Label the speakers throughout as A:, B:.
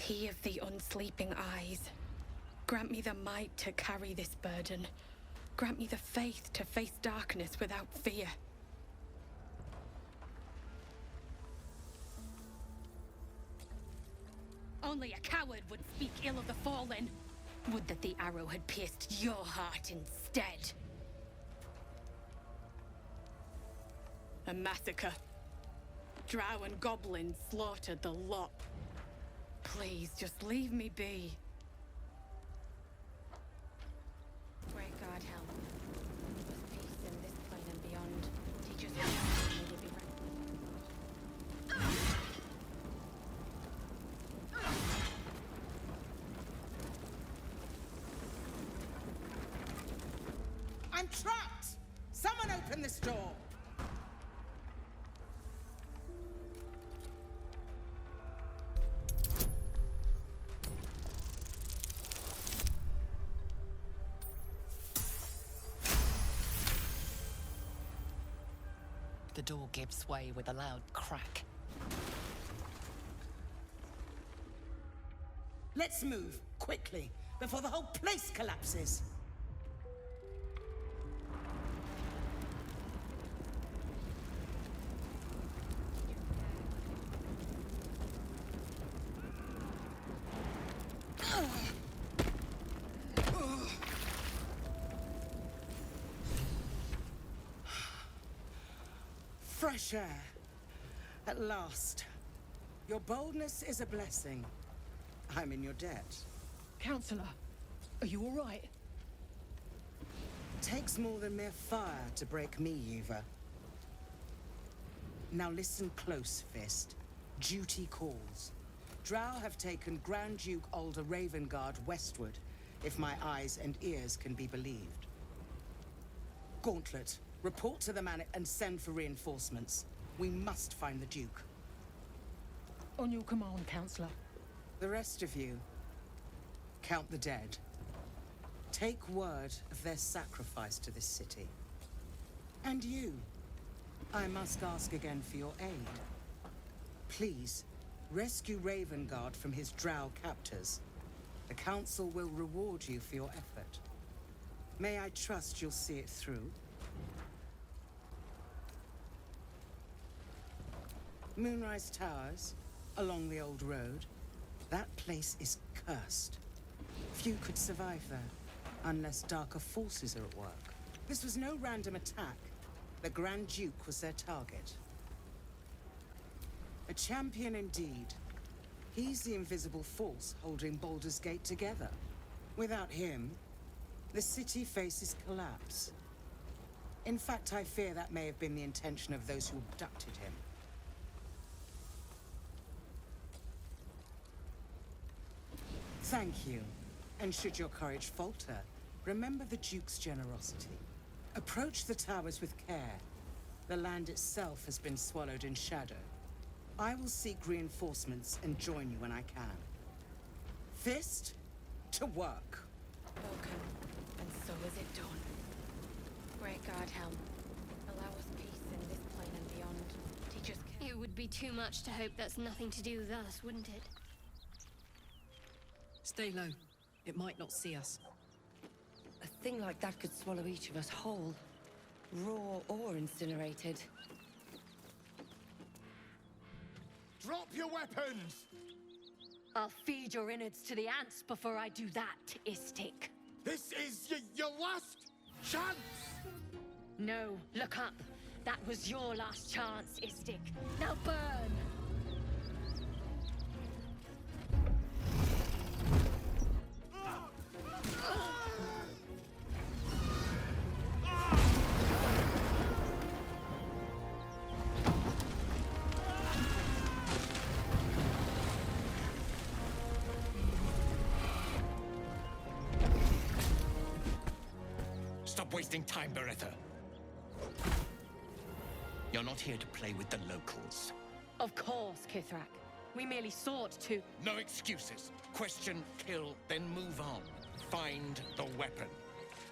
A: He of the unsleeping eyes, grant me the might to carry this burden. Grant me the faith to face darkness without fear. Only a coward would speak ill of the fallen. Would that the arrow had pierced your heart instead. A massacre. Drow and goblins slaughtered the lot. Please, just leave me be. Great God, help. With peace in this plane and beyond. Teach us how to be ready.
B: I'm trapped! Someone open this door!
C: The door gives way with a loud crack.
B: Let's move, quickly, before the whole place collapses. Fresh air. At last. Your boldness is a blessing. I'm in your debt.
D: Counselor, are you all right?
B: Takes more than mere fire to break me, Yuva. Now listen close, Fist. Duty calls. Drow have taken Grand Duke Alder Ravengard westward, if my eyes and ears can be believed. Gauntlet, report to the man and send for reinforcements. We must find the Duke.
D: On your command, Counselor.
B: The rest of you, count the dead. Take word of their sacrifice to this city. And you, I must ask again for your aid. Please, rescue Ravengard from his drow captors. The Council will reward you for your effort. May I trust you'll see it through? Moonrise Towers, along the old road. That place is cursed. Few could survive there, unless darker forces are at work. This was no random attack. The Grand Duke was their target. A champion indeed. He's the invisible force holding Baldur's Gate together. Without him, the city faces collapse. In fact, I fear that may have been the intention of those who abducted him. Thank you. And should your courage falter, remember the Duke's generosity. Approach the towers with care. The land itself has been swallowed in shadow. I will seek reinforcements and join you when I can. Fist, to work.
A: Spoken, and so is it done. Great God, help. Allow us peace in this plane and beyond. Teach us care.
E: It would be too much to hope that's nothing to do with us, wouldn't it?
C: Stay low. It might not see us.
F: A thing like that could swallow each of us whole. Raw or incinerated.
G: Drop your weapons!
E: I'll feed your innards to the ants before I do that, Istik.
G: This is your last chance!
E: No, look up. That was your last chance, Istik. Now burn!
H: Stop wasting time, Beretta. You're not here to play with the locals.
E: Of course, Kithrak. We merely sought to...
H: No excuses. Question, kill, then move on. Find the weapon.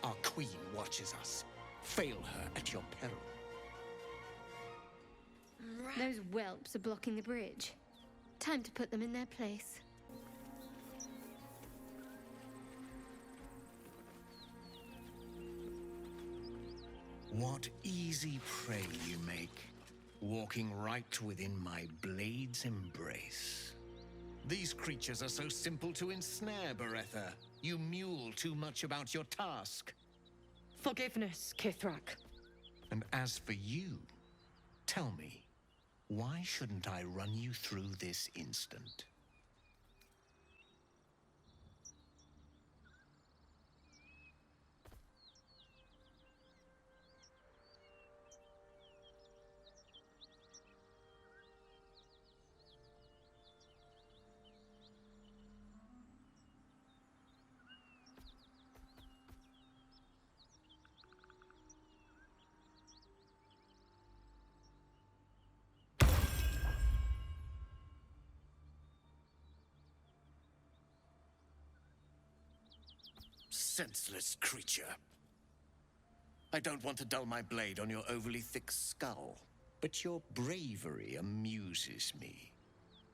H: Our queen watches us. Fail her at your peril.
E: Those whelps are blocking the bridge. Time to put them in their place.
H: What easy prey you make, walking right within my blade's embrace. These creatures are so simple to ensnare, Beretha. You mule too much about your task.
E: Forgiveness, Kithrak.
H: And as for you, tell me, why shouldn't I run you through this instant? Senseless creature. I don't want to dull my blade on your overly thick skull, but your bravery amuses me.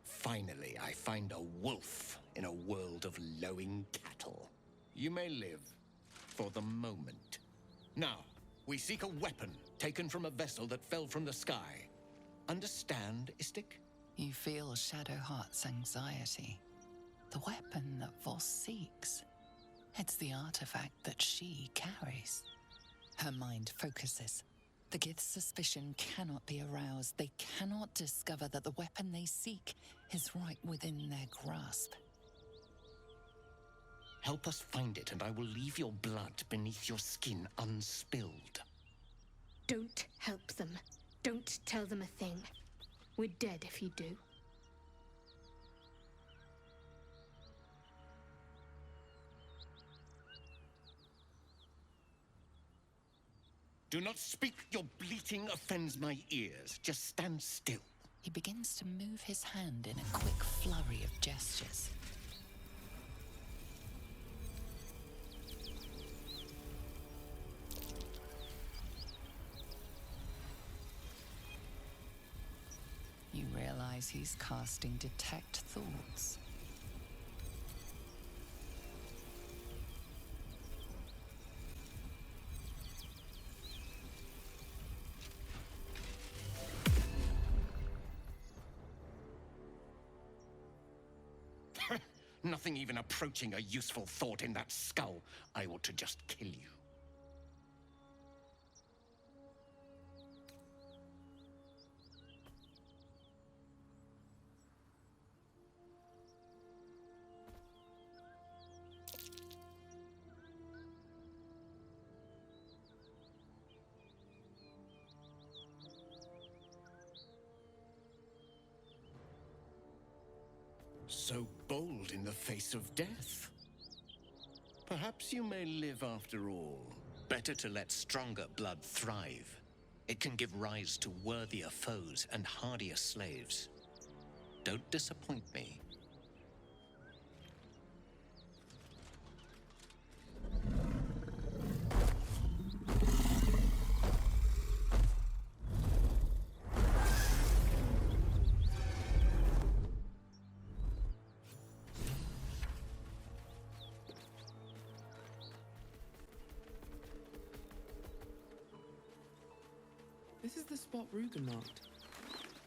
H: Finally, I find a wolf in a world of lowing cattle. You may live for the moment. Now, we seek a weapon taken from a vessel that fell from the sky. Understand, Istik?
C: You feel Shadowheart's anxiety. The weapon that Voss seeks. It's the artifact that she carries. Her mind focuses. The Gith's suspicion cannot be aroused. They cannot discover that the weapon they seek is right within their grasp.
H: Help us find it, and I will leave your blood beneath your skin unspilled.
E: Don't help them. Don't tell them a thing. We're dead if you do.
H: Do not speak. Your bleating offends my ears. Just stand still.
C: He begins to move his hand in a quick flurry of gestures. You realize he's casting Detect Thoughts.
H: Nothing even approaching a useful thought in that skull. I ought to just kill you. So bold in the face of death. Perhaps you may live after all. Better to let stronger blood thrive. It can give rise to worthier foes and hardier slaves. Don't disappoint me.
I: This is the spot Rugen marked.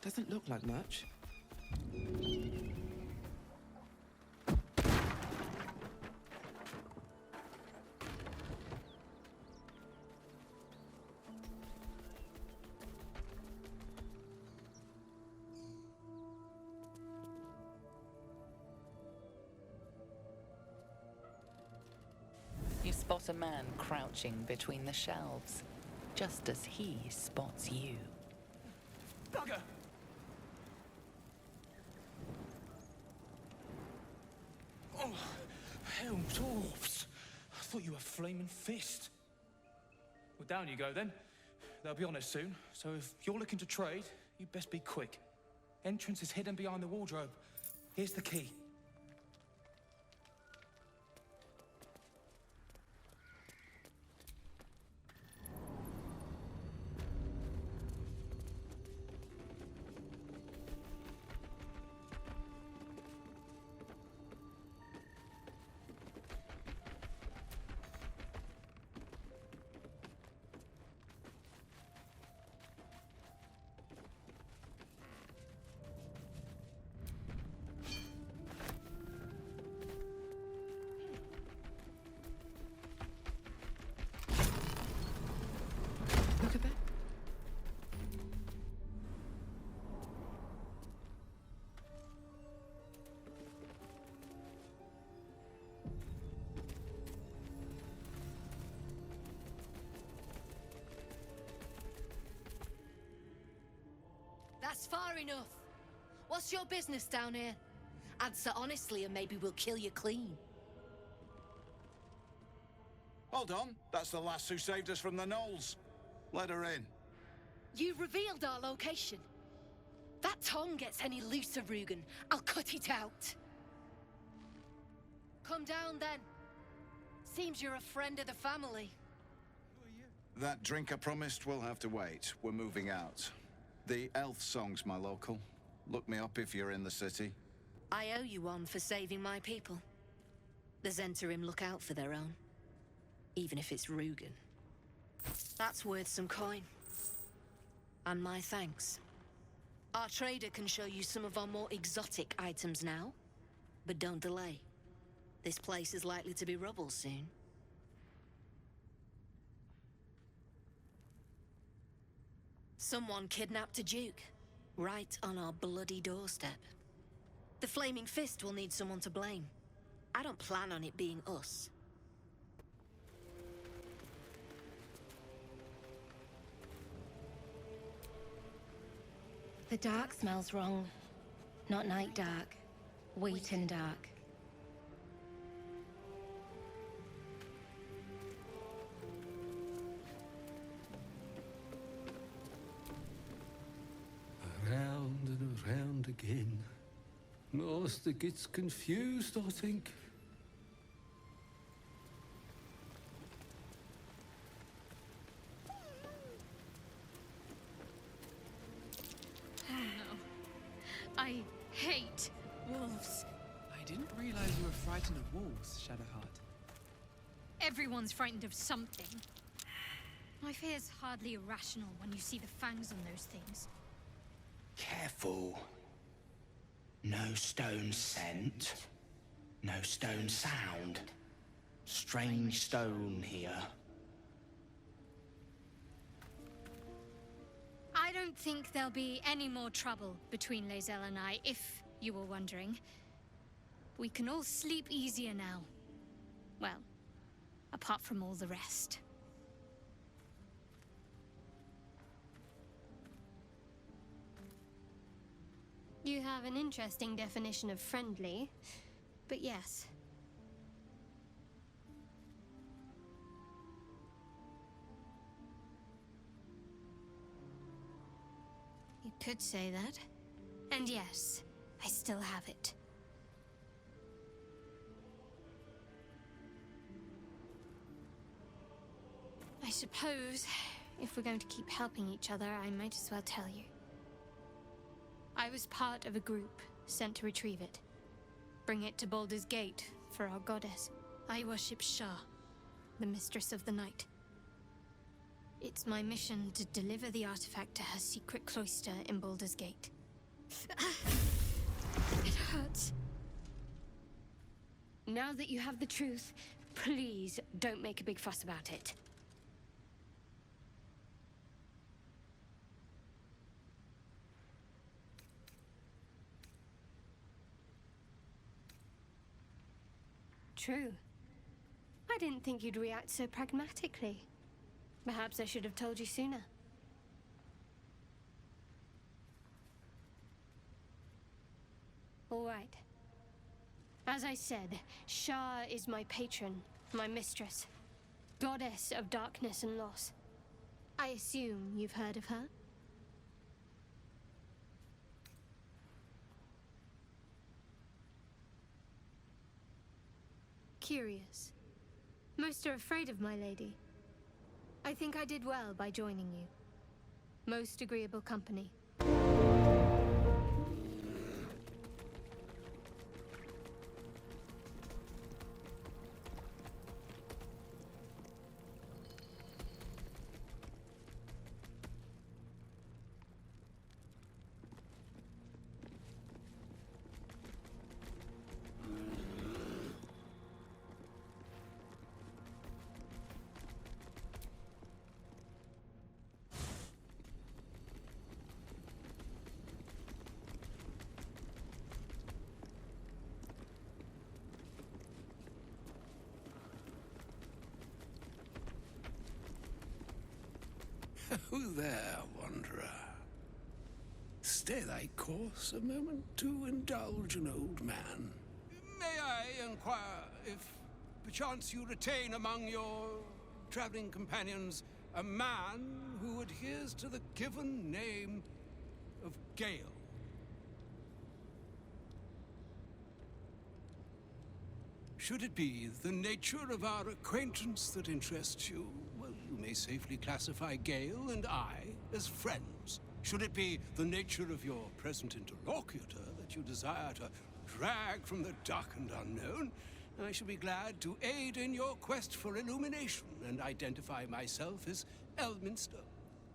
I: Doesn't look like much.
C: You spot a man crouching between the shelves, just as he spots you.
I: Bugger! Oh, hell, dwarves! I thought you were Flaming Fist. Well, down you go then. They'll be on us soon, so if you're looking to trade, you best be quick. Entrance is hidden behind the wardrobe. Here's the key.
J: far enough. What's your business down here? Answer honestly and maybe we'll kill you clean.
K: Hold on. That's the lass who saved us from the gnolls. Let her in.
J: You revealed our location. That tongue gets any looser, Rugen, I'll cut it out. Come down then. Seems you're a friend of the family.
K: That drink I promised will have to wait. We're moving out. The elf song's my local. Look me up if you're in the city.
J: I owe you one for saving my people. The Zentarim look out for their own. Even if it's Rugen. That's worth some coin. And my thanks. Our trader can show you some of our more exotic items now. But don't delay. This place is likely to be rubble soon. Someone kidnapped a duke. Right on our bloody doorstep. The Flaming Fist will need someone to blame. I don't plan on it being us.
E: The dark smells wrong. Not night dark. Wheaten dark.
L: Around and around again. Master gets confused, I think.
M: I hate wolves.
N: I didn't realize you were frightened of wolves, Shadowheart.
M: Everyone's frightened of something. My fear's hardly irrational when you see the fangs on those things.
O: Careful. No stone scent. No stone sound. Strange stone here.
M: I don't think there'll be any more trouble between Lae'zel and I, if you were wondering. We can all sleep easier now. Well, apart from all the rest.
P: You have an interesting definition of friendly, but yes.
M: You could say that. And yes, I still have it. I suppose, if we're going to keep helping each other, I might as well tell you. I was part of a group sent to retrieve it. Bring it to Baldur's Gate for our goddess. I worship Shah, the mistress of the night. It's my mission to deliver the artifact to her secret cloister in Baldur's Gate. It hurts.
E: Now that you have the truth, please don't make a big fuss about it.
P: True. I didn't think you'd react so pragmatically. Perhaps I should have told you sooner.
E: All right. As I said, Shah is my patron, my mistress. Goddess of darkness and loss.
P: I assume you've heard of her? Curious. Most are afraid of my lady. I think I did well by joining you. Most agreeable company.
L: Who there, wanderer? Stay thy course a moment to indulge an old man.
Q: May I inquire if perchance you retain among your traveling companions a man who adheres to the given name of Gale? Should it be the nature of our acquaintance that interests you, well, you may safely classify Gale and I as friends. Should it be the nature of your present interlocutor that you desire to drag from the dark and unknown, I shall be glad to aid in your quest for illumination and identify myself as Elminster.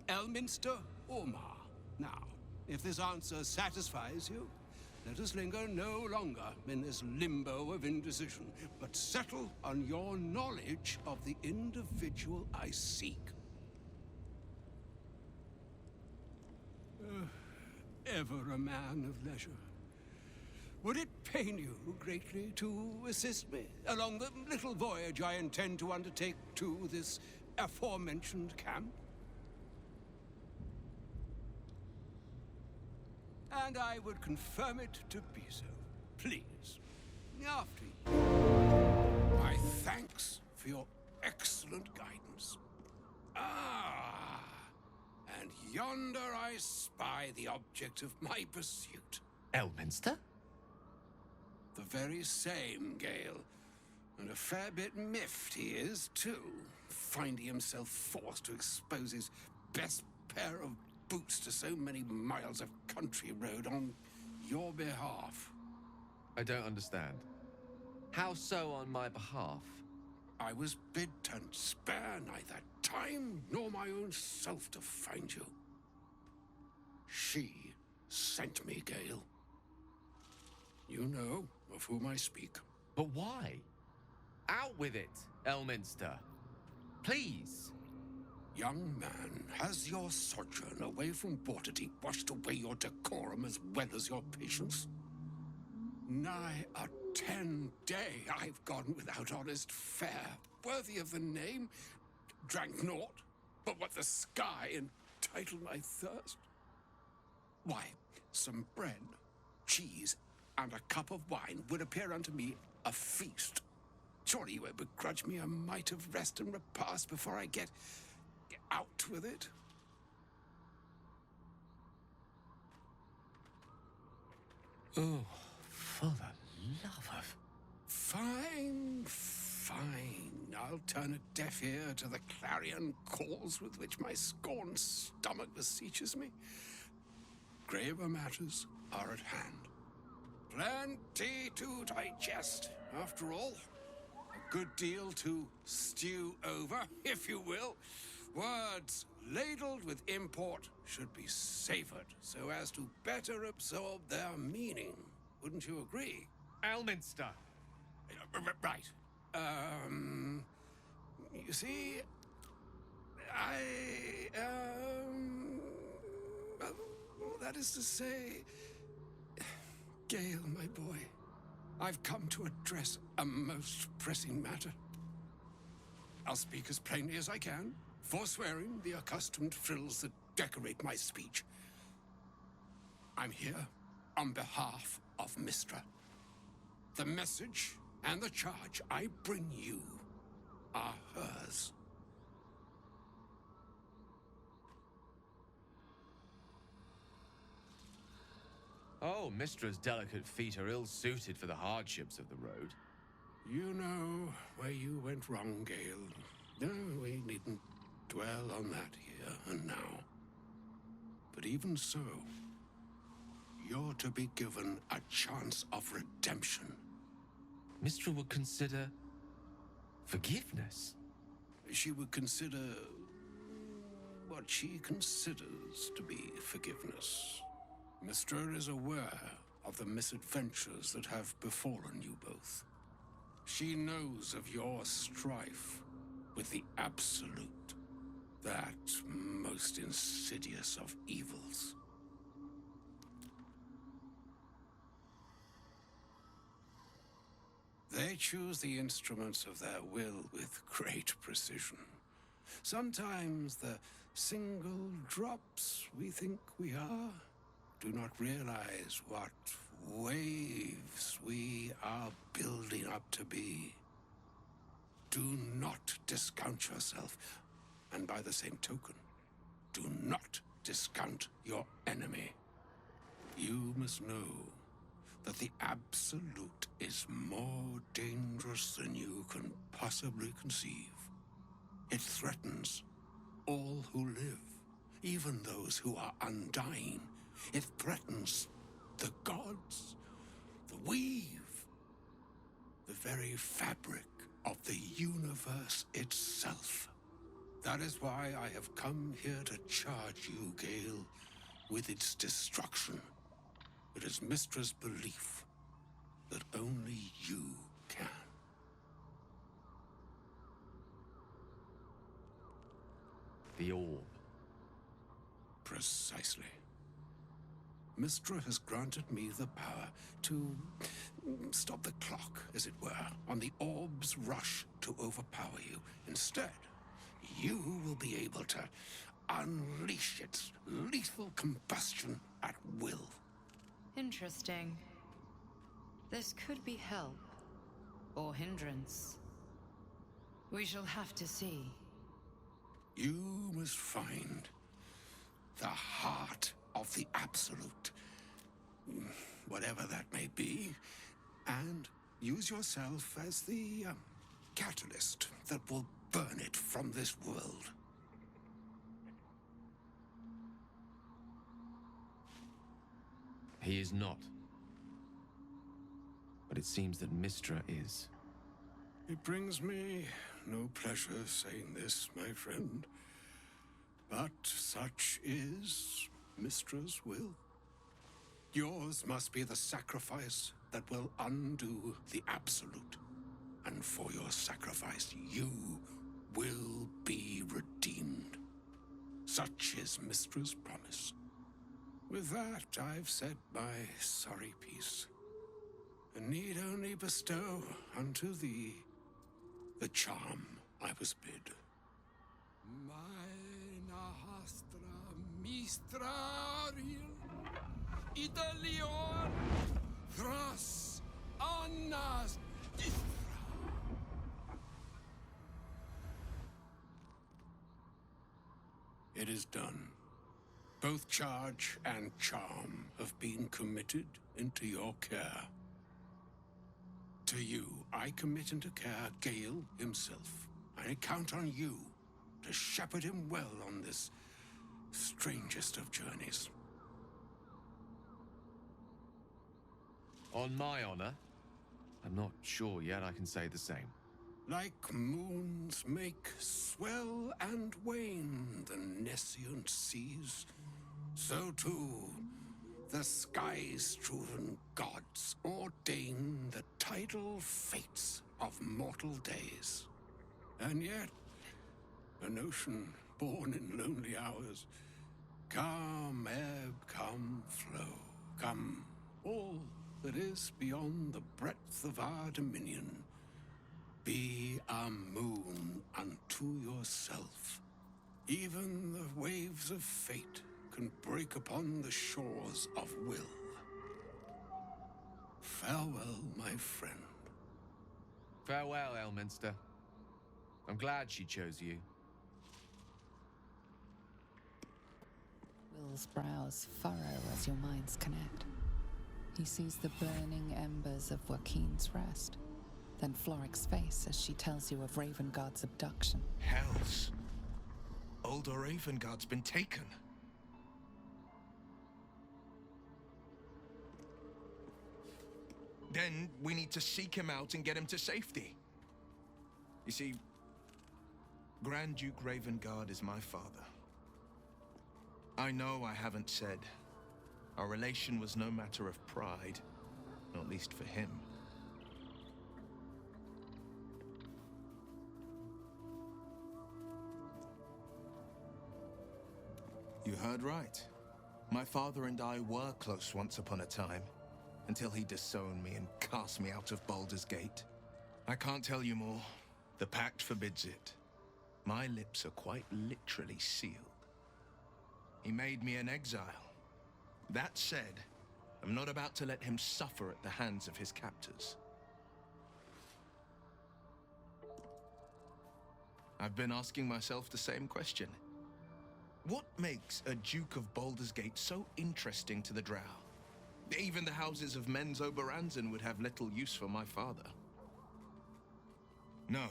Q: Elminster Ormar. Now, if this answer satisfies you, let us linger no longer in this limbo of indecision, but settle on your knowledge of the individual I seek. Ever a man of leisure. Would it pain you greatly to assist me along the little voyage I intend to undertake to this aforementioned camp? And I would confirm it to be so. Please, after you. My thanks for your excellent guidance. Ah, and yonder I spy the object of my pursuit.
H: Elminster?
Q: The very same, Gale. And a fair bit miffed he is, too, finding himself forced to expose his best pair of boots to so many miles of country road on your behalf.
R: I don't understand. How so on my behalf?
Q: I was bid to spare neither time nor my own self to find you. She sent me, Gale. You know of whom I speak.
R: But why? Out with it, Elminster. Please.
Q: Young man, has your sojourn away from Waterdeep washed away your decorum as well as your patience? Nigh a 10-day I've gone without honest fare, worthy of the name. Drank naught, but what the sky entitled my thirst. Why, some bread, cheese, and a cup of wine would appear unto me a feast. Surely you would begrudge me a mite of rest and repast before I get out with it?
R: Oh, for the love of...
Q: Fine, fine. I'll turn a deaf ear to the clarion calls with which my scorned stomach beseeches me. Graver matters are at hand. Plenty to digest, after all. A good deal to stew over, if you will. Words ladled with import should be savored so as to better absorb their meaning. Wouldn't you agree?
R: Elminster.
Q: Right. You see, that is to say, Gale, my boy, I've come to address a most pressing matter. I'll speak as plainly as I can, forswearing the accustomed frills that decorate my speech. I'm here on behalf of Mistra. The message and the charge I bring you are hers.
R: Oh, Mistra's delicate feet are ill-suited for the hardships of the road.
Q: You know where you went wrong, Gale. No, we needn't dwell on that here and now. But even so, you're to be given a chance of redemption.
R: Mistra would consider... forgiveness?
Q: She would consider... what she considers to be forgiveness. Mistra is aware of the misadventures that have befallen you both. She knows of your strife with the Absolute, that most insidious of evils. They choose the instruments of their will with great precision. Sometimes the single drops we think we are do not realize what waves we are building up to be. Do not discount yourself, and by the same token, do not discount your enemy. You must know that the Absolute is more dangerous than you can possibly conceive. It threatens all who live, even those who are undying. It threatens the gods, the weave, the very fabric of the universe itself. That is why I have come here to charge you, Gale, with its destruction. It is Mystra's belief that only you can.
R: The orb.
Q: Precisely. Mystra has granted me the power to stop the clock, as it were, on the orb's rush to overpower you. Instead, you will be able to unleash its lethal combustion at will.
S: Interesting. This could be help, or hindrance. We shall have to see.
Q: You must find the heart of the Absolute, whatever that may be, and use yourself as the catalyst that will burn it from this world.
R: He is not. But it seems that Mystra is.
Q: It brings me no pleasure saying this, my friend, but such is Mystra's will. Yours must be the sacrifice that will undo the Absolute. And for your sacrifice, you will be redeemed. Such is Mystra's promise. With that, I've said my sorry piece, and need only bestow unto thee the charm I was bid. Meine Hastra Mistrariel Idalion Thras Annas It is done. Both charge and charm have been committed into your care. To you, I commit into care Gale himself. I count on you to shepherd him well on this strangest of journeys.
R: On my honor, I'm not sure yet I can say the same.
Q: Like moons make swell and wane the nescient seas, so too the skies-strewn gods ordain the tidal fates of mortal days. And yet, an ocean born in lonely hours, come ebb, come flow, come all that is beyond the breadth of our dominion. Be a moon unto yourself. Even the waves of fate can break upon the shores of will. Farewell, my friend.
R: Farewell, Elminster. I'm glad she chose you.
C: Will's brows furrow as your minds connect. He sees the burning embers of Joaquin's rest, then Floric's face as she tells you of Ravengard's abduction.
T: Hells. Older Ravengard's been taken. Then we need to seek him out and get him to safety. You see, Grand Duke Ravengard is my father. I know I haven't said. Our relation was no matter of pride, not least for him. You heard right. My father and I were close once upon a time, until he disowned me and cast me out of Baldur's Gate. I can't tell you more. The pact forbids it. My lips are quite literally sealed. He made me an exile, That said, I'm not about to let him suffer at the hands of his captors. I've been asking myself the same question. What makes a Duke of Baldur's Gate so interesting to the Drow? Even the houses of Men's Oberanzen would have little use for my father. No,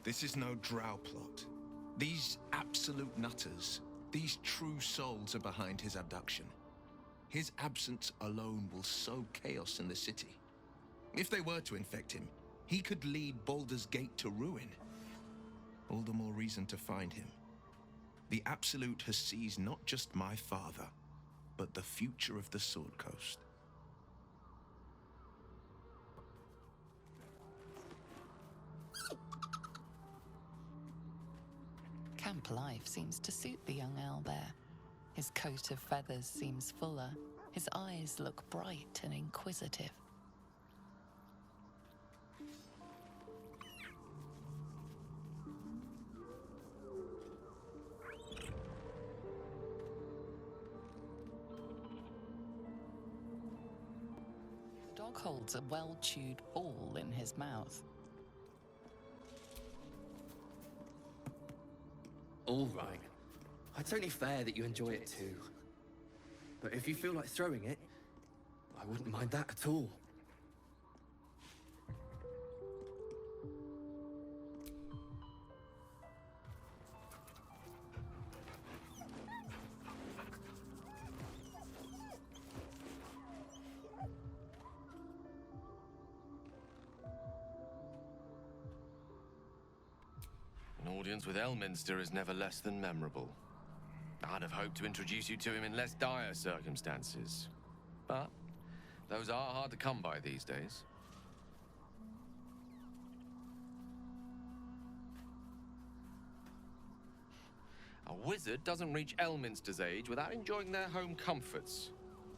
T: this is no Drow plot. These absolute nutters, these true souls are behind his abduction. His absence alone will sow chaos in the city. If they were to infect him, he could lead Baldur's Gate to ruin. All the more reason to find him. The Absolute has seized not just my father, but the future of the Sword Coast.
C: Camp life seems to suit the young owlbear. His coat of feathers seems fuller. His eyes look bright and inquisitive. The dog holds a well-chewed ball in his mouth.
U: All right. It's only fair that you enjoy it too. But if you feel like throwing it, I wouldn't mind that at all.
R: An audience with Elminster is never less than memorable. I'd have hoped to introduce you to him in less dire circumstances. But those are hard to come by these days. A wizard doesn't reach Elminster's age without enjoying their home comforts.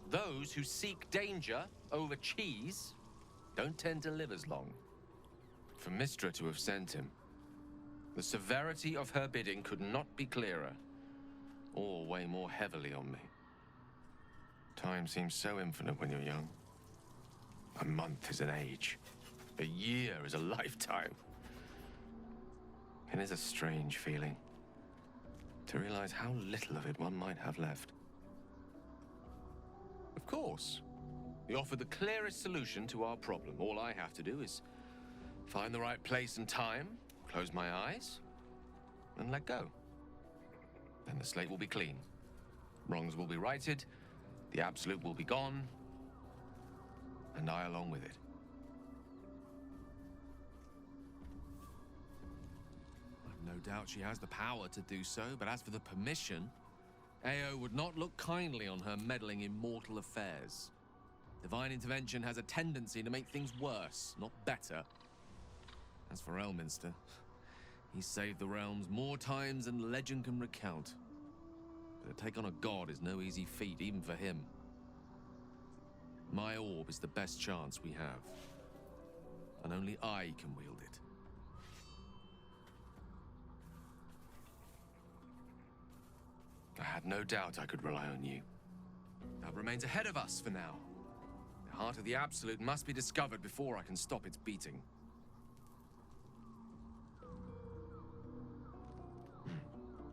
R: Those who seek danger over cheese don't tend to live as long. For Mystra to have sent him, the severity of her bidding could not be clearer, or weigh more heavily on me. Time seems so infinite when you're young. A month is an age. A year is a lifetime. It is a strange feeling to realize how little of it one might have left. Of course, we offer the clearest solution to our problem. All I have to do is find the right place and time, close my eyes, and let go. Then the slate will be clean. Wrongs will be righted, the Absolute will be gone, and I along with it. I've no doubt she has the power to do so, but as for the permission, Ao would not look kindly on her meddling in mortal affairs. Divine intervention has a tendency to make things worse, not better. As for Elminster, he's saved the realms more times than legend can recount. But to take on a god is no easy feat, even for him. My orb is the best chance we have. And only I can wield it. I had no doubt I could rely on you. That remains ahead of us for now. The heart of the Absolute must be discovered before I can stop its beating.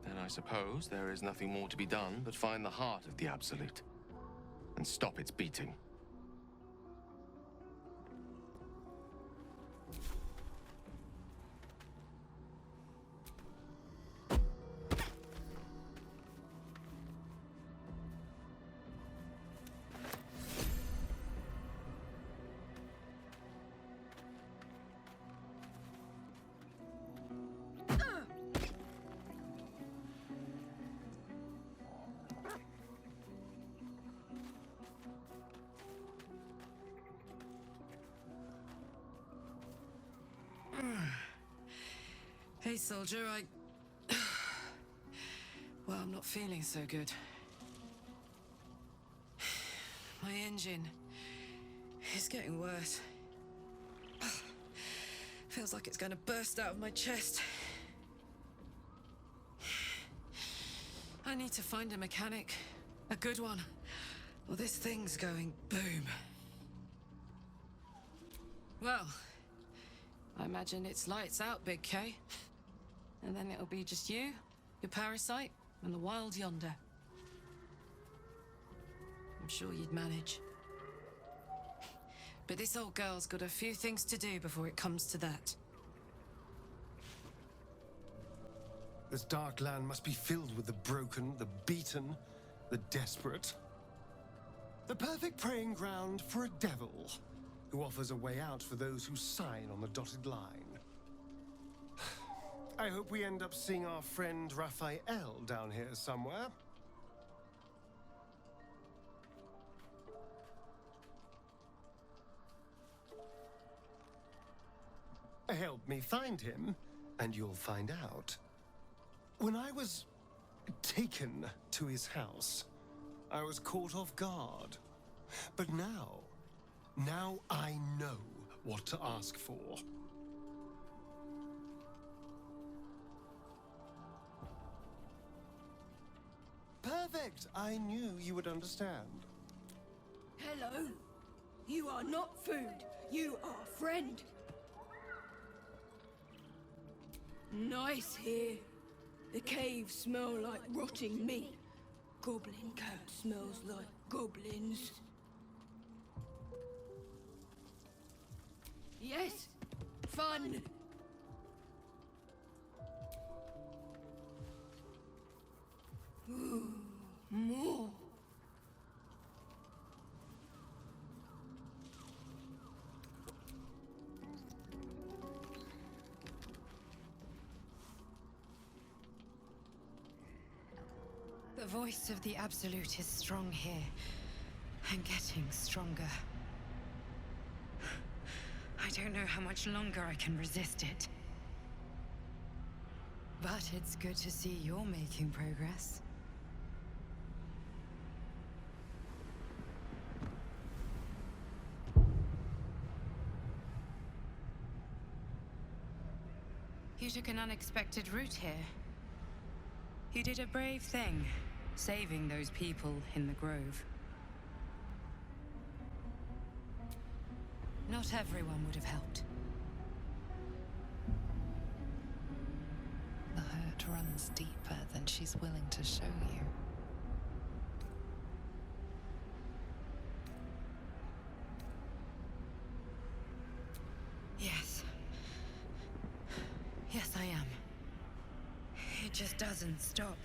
R: Then I suppose there is nothing more to be done but find the heart of the Absolute and stop its beating.
F: Hey, soldier, well, I'm not feeling so good. My engine is getting worse. Feels like it's going to burst out of my chest. I need to find a mechanic. A good one. Well, this thing's going boom. Well, I imagine it's lights out, Big K. And then it'll be just you, your parasite, and the wild yonder. I'm sure you'd manage. But this old girl's got a few things to do before it comes to that.
D: This dark land must be filled with the broken, the beaten, the desperate. The perfect preying ground for a devil who offers a way out for those who sign on the dotted line. I hope we end up seeing our friend Raphael down here somewhere. Help me find him, and you'll find out. When I was taken to his house, I was caught off guard. But now I know what to ask for. Perfect! I knew you would understand.
V: Hello. You are not food. You are friend. Nice here. The caves smell like rotting meat. Goblin coat smells like goblins. Yes, fun. Ooh, more.
S: The voice of the Absolute is strong here, and getting stronger. I don't know how much longer I can resist it. But it's good to see you're making progress. You took an unexpected route here. You did a brave thing, saving those people in the grove. Not everyone would have helped.
C: The hurt runs deeper than she's willing to show you.
S: Yes. Yes, I am. It just doesn't stop.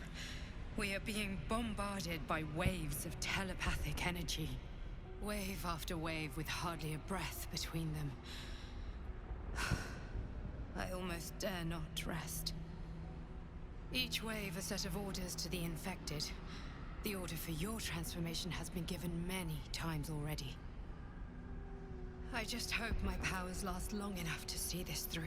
S: We are being bombarded by waves of telepathic energy. Wave after wave with hardly a breath between them. I almost dare not rest. Each wave a set of orders to the infected. The order for your transformation has been given many times already. I just hope my powers last long enough to see this through.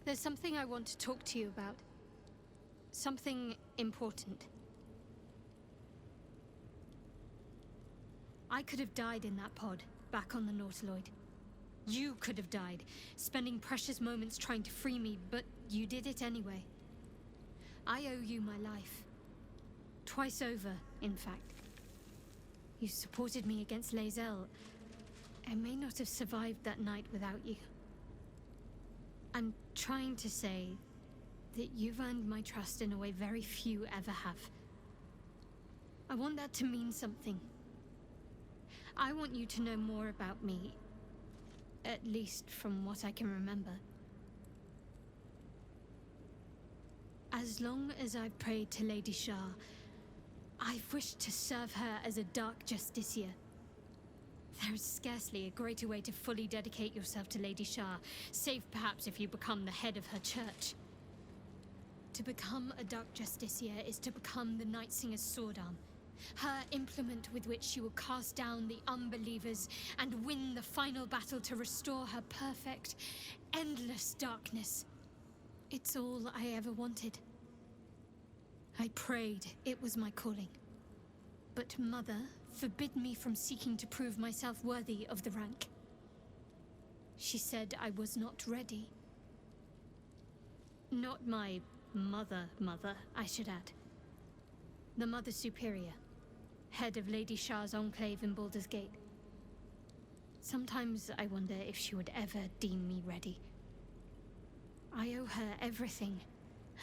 P: There's something I want to talk to you about. Something important. I could have died in that pod, back on the Nautiloid. You could have died, spending precious moments trying to free me, but you did it anyway. I owe you my life. Twice over, in fact. You supported me against Lae'zel. I may not have survived that night without you. I'm trying to say that you've earned my trust in a way very few ever have. I want that to mean something. I want you to know more about me, at least from what I can remember. As long as I've prayed to Lady Shah, I've wished to serve her as a Dark Justiciar. There is scarcely a greater way to fully dedicate yourself to Lady Shah, save perhaps if you become the head of her church. To become a Dark Justiciar is to become the Night Singer's sword arm, Her implement with which she will cast down the unbelievers and win the final battle to restore her perfect, endless darkness. It's all I ever wanted. I prayed it was my calling. But Mother forbid me from seeking to prove myself worthy of the rank. She said I was not ready. Not my mother, I should add. The Mother Superior, head of Lady Shah's enclave in Baldur's Gate. Sometimes I wonder if she would ever deem me ready. I owe her everything,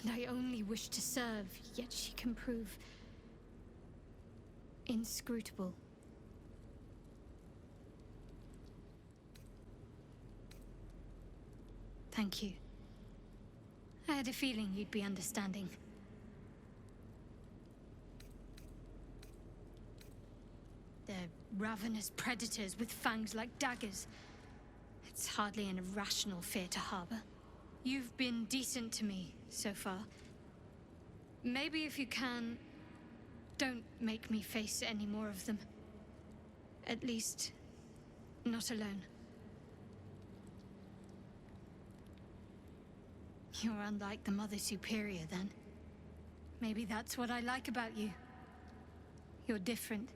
P: and I only wish to serve, yet she can prove inscrutable. Thank you. I had a feeling you'd be understanding. They're ravenous predators with fangs like daggers. It's hardly an irrational fear to harbor. You've been decent to me so far. Maybe if you can, don't make me face any more of them. At least, not alone. You're unlike the Mother Superior, then. Maybe that's what I like about you. You're different.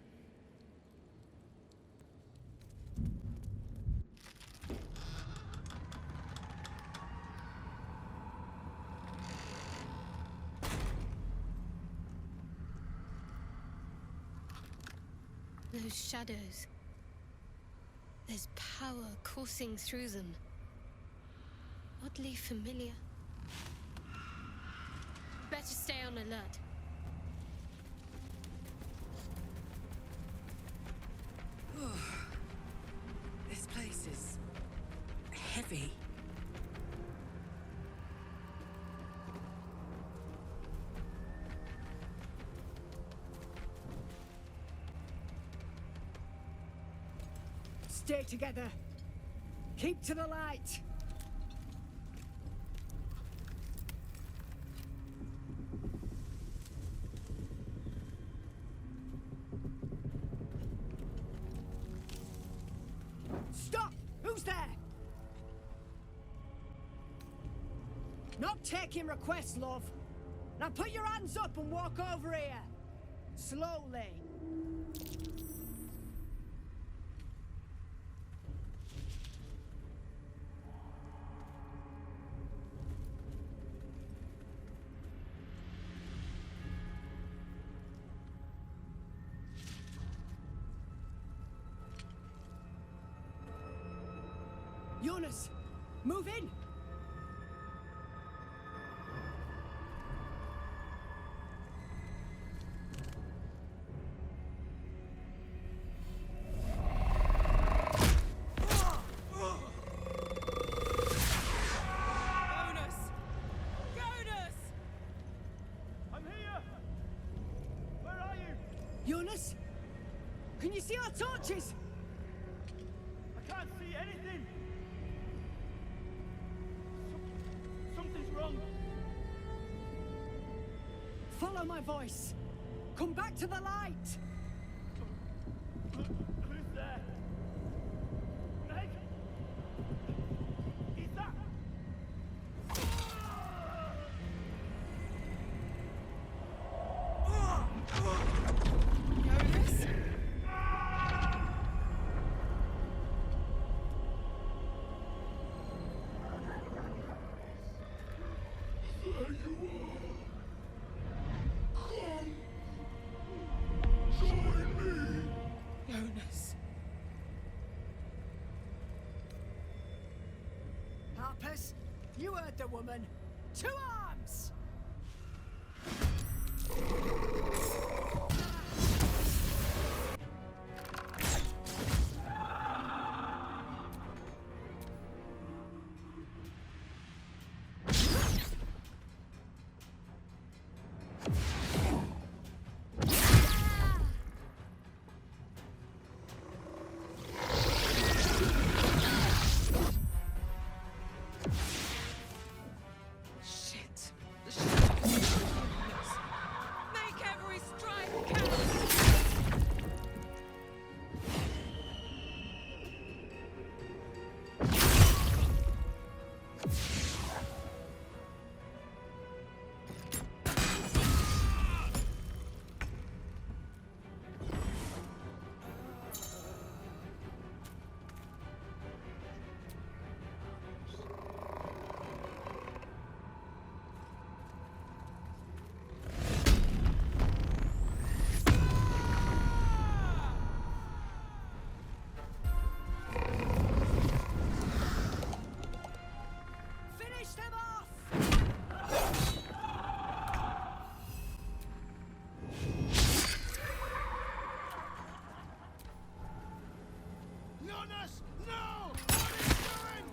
P: Those shadows. There's power coursing through them. Oddly familiar. Better stay on alert.
S: This place is heavy.
V: Stay together. Keep to the light. Stop! Who's there? Not taking requests, love. Now put your hands up and walk over here. Slowly. Jonas, move in!
I: I'm here! Where are you?
V: Jonas? Can you see our torches?
I: I can't see anything! Something's wrong.
V: Follow my voice. Come back to the light.
I: Who's there? Meg? Is that...
S: Jonas?
G: There you are. Come. Join me.
S: Jonas.
V: Harpers, you heard the woman. To arms!
S: Shit. The shadows. Make every
G: on us! No! What are you doing?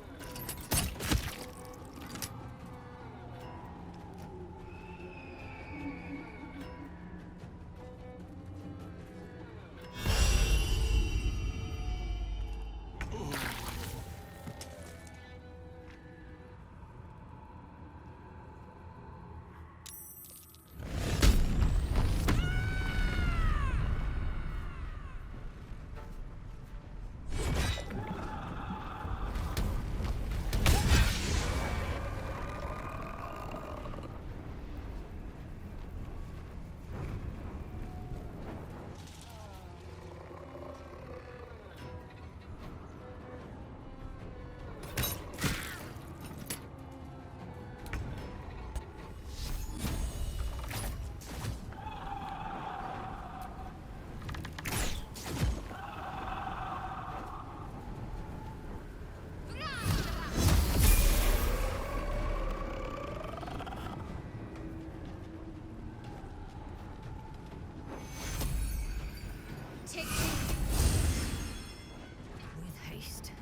J: With haste.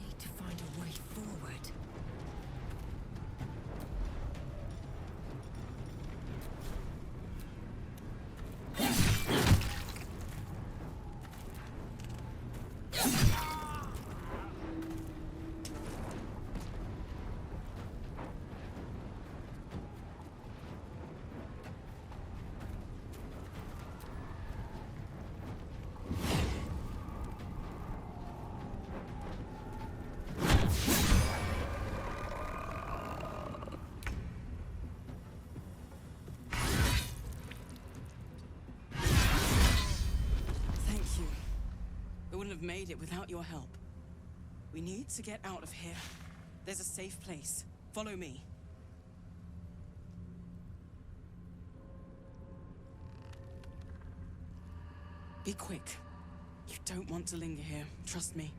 J: Need to find a way forward.
F: Thank you. We wouldn't have made it without your help. We need to get out of here. There's a safe place. Follow me. Be quick. You don't want to linger here. Trust me.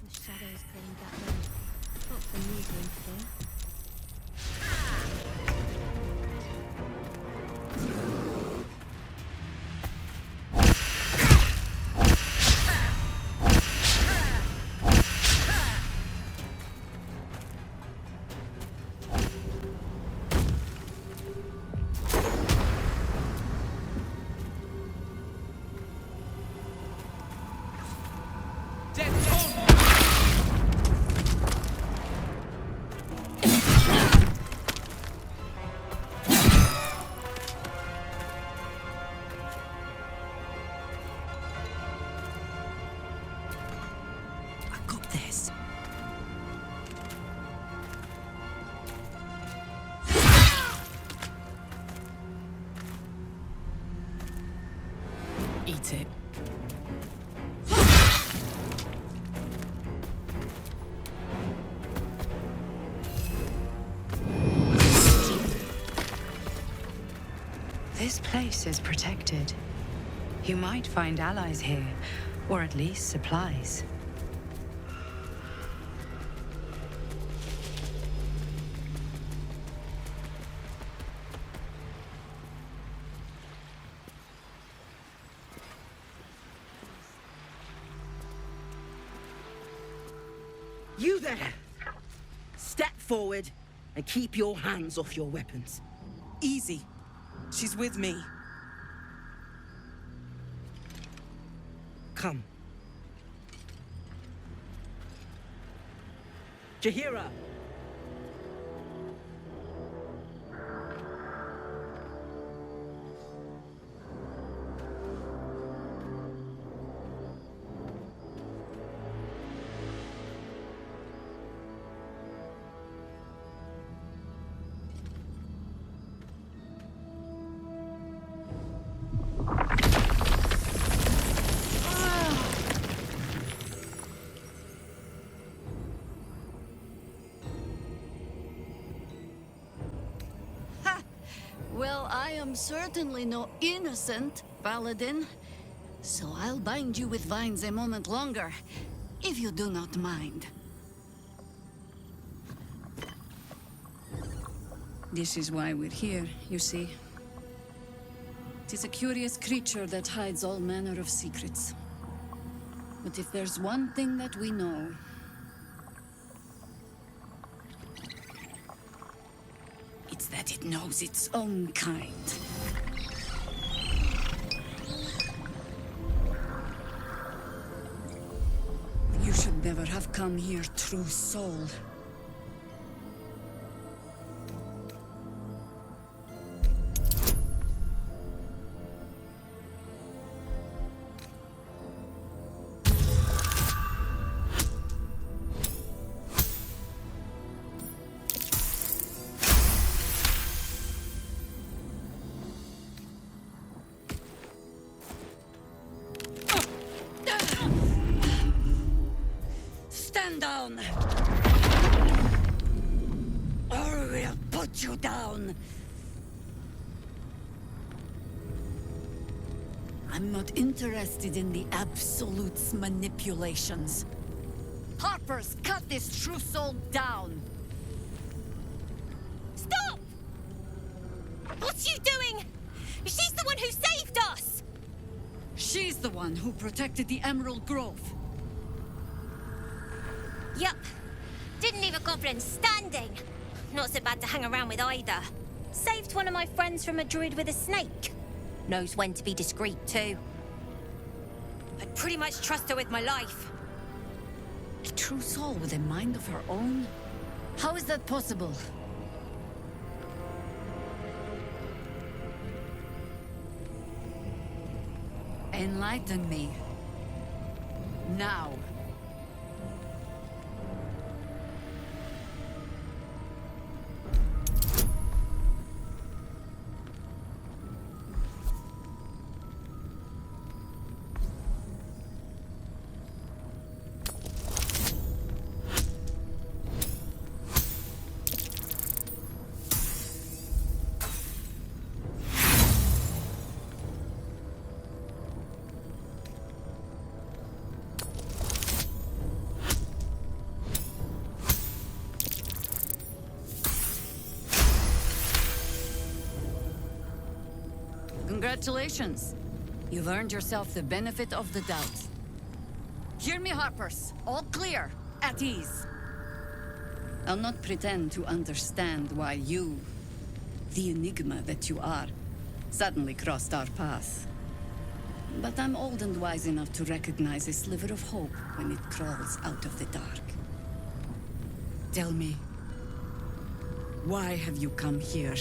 P: The shadows claimed that road. Not for me to interfere.
F: get it.
S: This place is protected. You might find allies here, or at least supplies.
A: You there! Step forward and keep your hands off your weapons.
B: Easy. She's with me.
A: Come. Jahira!
W: Well, I am certainly no innocent, Paladin. So I'll bind you with vines a moment longer, if you do not mind. This is why we're here, you see. It is a curious creature that hides all manner of secrets. But if there's one thing that we know, it's that it knows its own kind. You should never have come here, true soul. Stand down! Or we'll put you down! I'm not interested in the Absolute's manipulations. Harpers, cut this true soul down!
X: Stop! What's you doing? She's the one who saved us!
W: She's the one who protected the Emerald Grove.
X: Yup. Didn't leave a goblin standing. Not so bad to hang around with either. Saved one of my friends from a druid with a snake. Knows when to be discreet, too. I'd pretty much trust her with my life.
W: A true soul with a mind of her own? How is that possible? Enlighten me. Now. Congratulations. You've earned yourself the benefit of the doubt. Hear me, Harpers. All clear. At ease. I'll not pretend to understand why you, the enigma that you are, suddenly crossed our path. But I'm old and wise enough to recognize a sliver of hope when it crawls out of the dark. Tell me, why have you come here?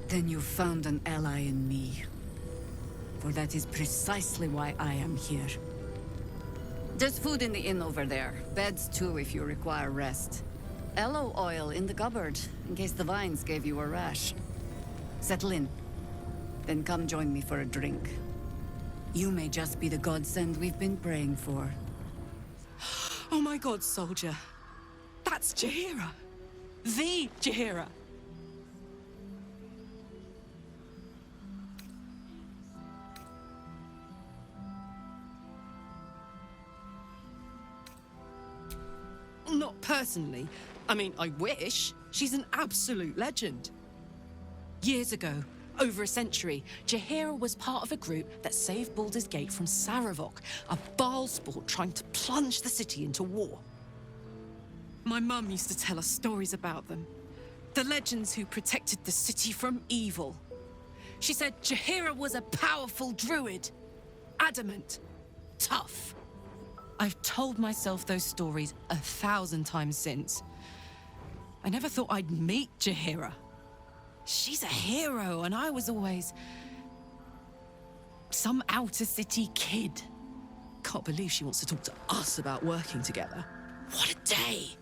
W: Then you found an ally in me. For that is precisely why I am here. There's food in the inn over there. Beds too if you require rest. Aloe oil in the cupboard, in case the vines gave you a rash. Settle in. Then come join me for a drink. You may just be the godsend we've been praying for.
B: Oh my god, soldier. That's Jaheira. The Jaheira. Not personally. I mean, I wish. She's an absolute legend. Years ago, over a century, Jaheira was part of a group that saved Baldur's Gate from Saravok, a Baalsport trying to plunge the city into war. My mum used to tell us stories about them. The legends who protected the city from evil. She said Jaheira was a powerful druid. Adamant. Tough. I've told myself those stories 1,000 times since. I never thought I'd meet Jaheira. She's a hero, and I was always some outer city kid. Can't believe she wants to talk to us about working together. What a day!